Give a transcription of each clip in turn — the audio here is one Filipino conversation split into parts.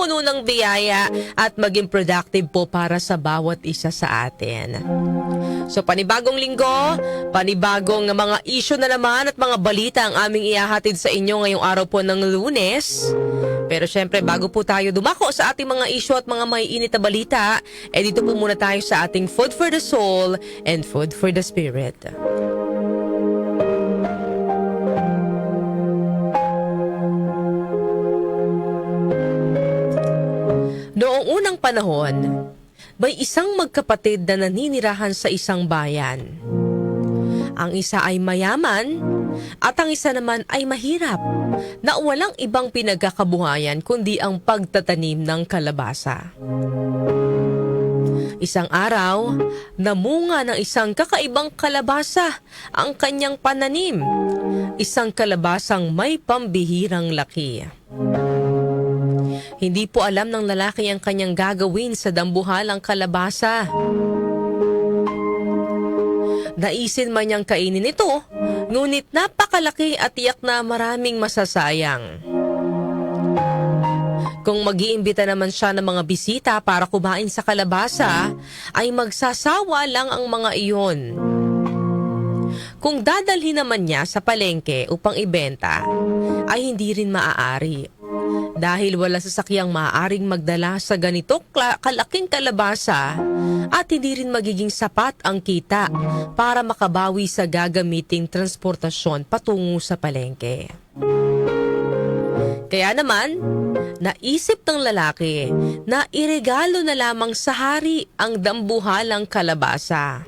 puno ng biyaya at maging productive po para sa bawat isa sa atin. So panibagong linggo, panibagong mga issue na naman at mga balita ang aming ihahatid sa inyo ngayong araw po ng Lunes. Pero syempre bago po tayo dumako sa ating mga issue at mga maiinit na balita, dito po muna tayo sa ating Food for the Soul and Food for the Spirit. Noong unang panahon, may isang magkapatid na naninirahan sa isang bayan. Ang isa ay mayaman at ang isa naman ay mahirap na walang ibang pinagkakabuhayan kundi ang pagtatanim ng kalabasa. Isang araw, namunga ng isang kakaibang kalabasa ang kanyang pananim. Isang kalabasang may pambihirang laki. Hindi po alam ng lalaki ang kanyang gagawin sa dambuhalang kalabasa. Naisin man niyang kainin ito, ngunit napakalaki at tiyak na maraming masasayang. Kung mag-iimbita naman siya ng mga bisita para kumain sa kalabasa, ay magsasawa lang ang mga iyon. Kung dadalhin naman niya sa palengke upang ibenta, ay hindi rin maaari. Dahil wala sasakyang maaaring magdala sa ganito kalaking kalabasa at hindi rin magiging sapat ang kita para makabawi sa gagamiting transportasyon patungo sa palengke. Kaya naman, naisip ng lalaki na iregalo na lamang sa hari ang dambuhalang kalabasa.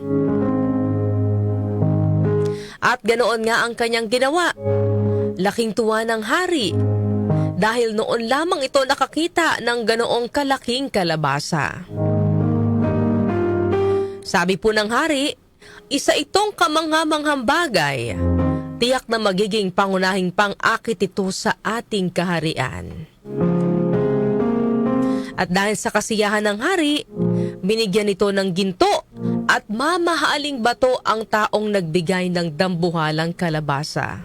At ganoon nga ang kanyang ginawa. Laking tuwa ng hari dahil noon lamang ito nakakita ng ganoong kalaking kalabasa. Sabi po ng hari, isa itong kamangha-manghang bagay. Tiyak na magiging pangunahing pang-akit ito sa ating kaharian. At dahil sa kasiyahan ng hari, binigyan ito ng ginto at mamahaling bato ang taong nagbigay ng dambuhalang kalabasa.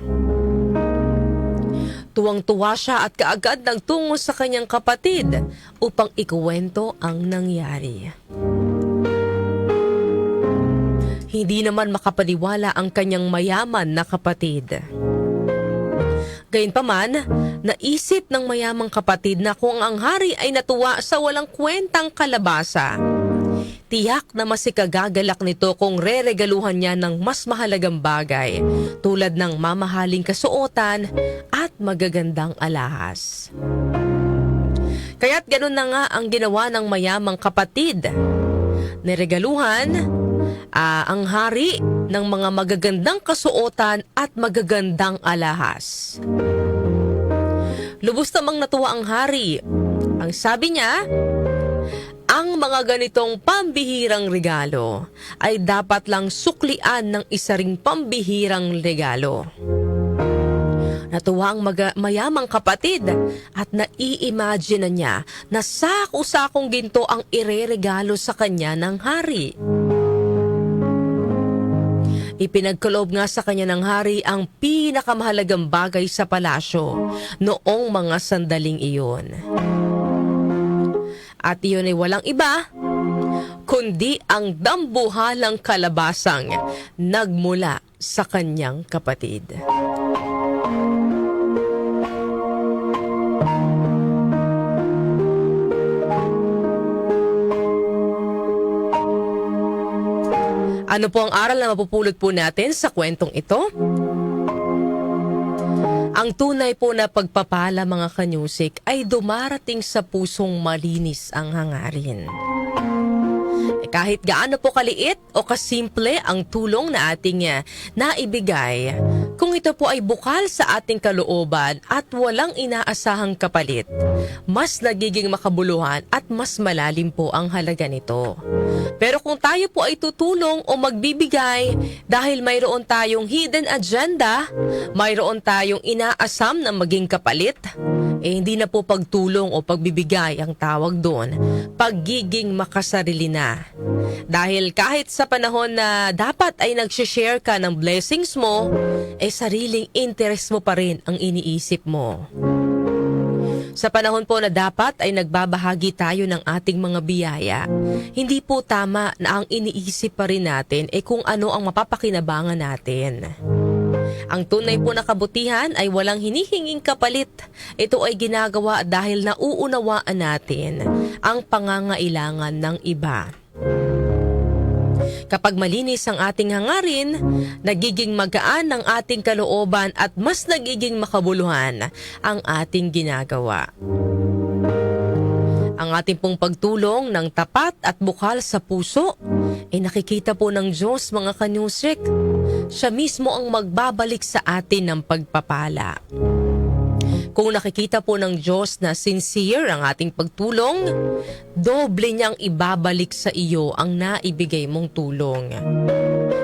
Tuwang-tuwa siya at kaagad nagtungo sa kanyang kapatid upang ikuwento ang nangyari. Hindi naman makapaniwala ang kanyang mayaman na kapatid. Gayunpaman, naisip ng mayamang kapatid na kung ang hari ay natuwa sa walang kwentang kalabasa, tiyak na mas ikagagalak nito kung reregaluhan niya ng mas mahalagang bagay tulad ng mamahaling kasuotan at magagandang alahas. Kaya't ganun na nga ang ginawa ng mayamang kapatid. Niregaluhan ang hari ng mga magagandang kasuotan at magagandang alahas. Lubos namang natuwa ang hari. Ang sabi niya, ang mga ganitong pambihirang regalo ay dapat lang suklian ng isa ring pambihirang regalo. Natuwa ang mayamang kapatid at nai-imagine na niya na sako-sakong ginto ang ireregalo sa kanya ng hari. Ipinagkaloob nga sa kanya ng hari ang pinakamahalagang bagay sa palasyo noong mga sandaling iyon. At iyon ay walang iba, kundi ang dambuhalang kalabasang nagmula sa kanyang kapatid. Ano po ang aral na mapupulot po natin sa kwentong ito? Ang tunay po na pagpapala mga kanyusik ay dumarating sa pusong malinis ang hangarin. Kahit gaano po kaliit o kasimple ang tulong na ating naibigay, kung ito po ay bukal sa ating kalooban at walang inaasahang kapalit, mas nagiging makabuluhan at mas malalim po ang halaga nito. Pero kung tayo po ay tutulong o magbibigay dahil mayroon tayong hidden agenda, mayroon tayong inaasam na maging kapalit, hindi na po pagtulong o pagbibigay ang tawag doon, pagiging makasarili na. Dahil kahit sa panahon na dapat ay nagsishare ka ng blessings mo, sariling interest mo pa rin ang iniisip mo. Sa panahon po na dapat ay nagbabahagi tayo ng ating mga biyaya, hindi po tama na ang iniisip pa rin natin kung ano ang mapapakinabangan natin. Ang tunay po na kabutihan ay walang hinihinging kapalit. Ito ay ginagawa dahil nauunawaan natin ang pangangailangan ng iba. Kapag malinis ang ating hangarin, nagiging magaan ang ating kalooban at mas nagiging makabuluhan ang ating ginagawa. Ang ating pong pagtulong ng tapat at bukal sa puso ay nakikita po ng Diyos, mga kanyusik. Siya mismo ang magbabalik sa atin ng pagpapala. Kung nakikita po ng Diyos na sincere ang ating pagtulong, doble niyang ibabalik sa iyo ang naibigay mong tulong.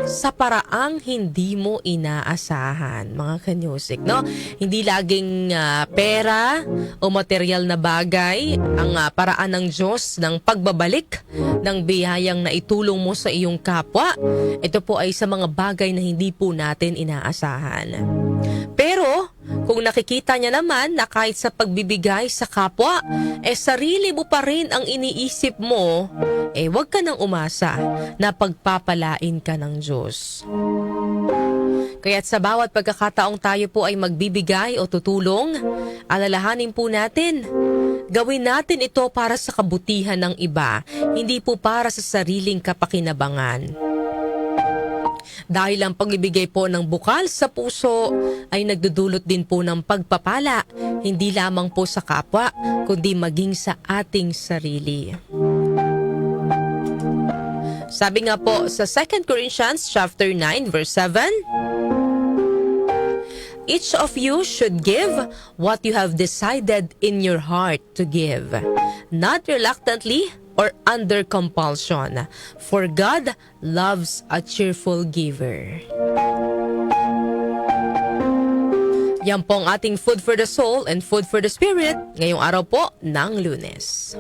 Sa paraang hindi mo inaasahan, mga kanyusik, no? Hindi laging pera o material na bagay ang paraan ng Diyos ng pagbabalik ng biyayang na itulong mo sa iyong kapwa. Ito po ay sa mga bagay na hindi po natin inaasahan. Pero kung nakikita niya naman na kahit sa pagbibigay sa kapwa, sarili mo pa rin ang iniisip mo, huwag ka nang umasa na pagpapalain ka ng Diyos. Kaya't sa bawat pagkakataong tayo po ay magbibigay o tutulong, alalahanin po natin, gawin natin ito para sa kabutihan ng iba, hindi po para sa sariling kapakinabangan. Dahil ang pagbibigay po ng bukal sa puso ay nagdudulot din po ng pagpapala, hindi lamang po sa kapwa, kundi maging sa ating sarili. Sabi nga po sa 2 Corinthians chapter 9 verse 7, each of you should give what you have decided in your heart to give, not reluctantly or under compulsion, for God loves a cheerful giver. Yan po ang ating food for the soul and food for the spirit ngayong araw po ng Lunes.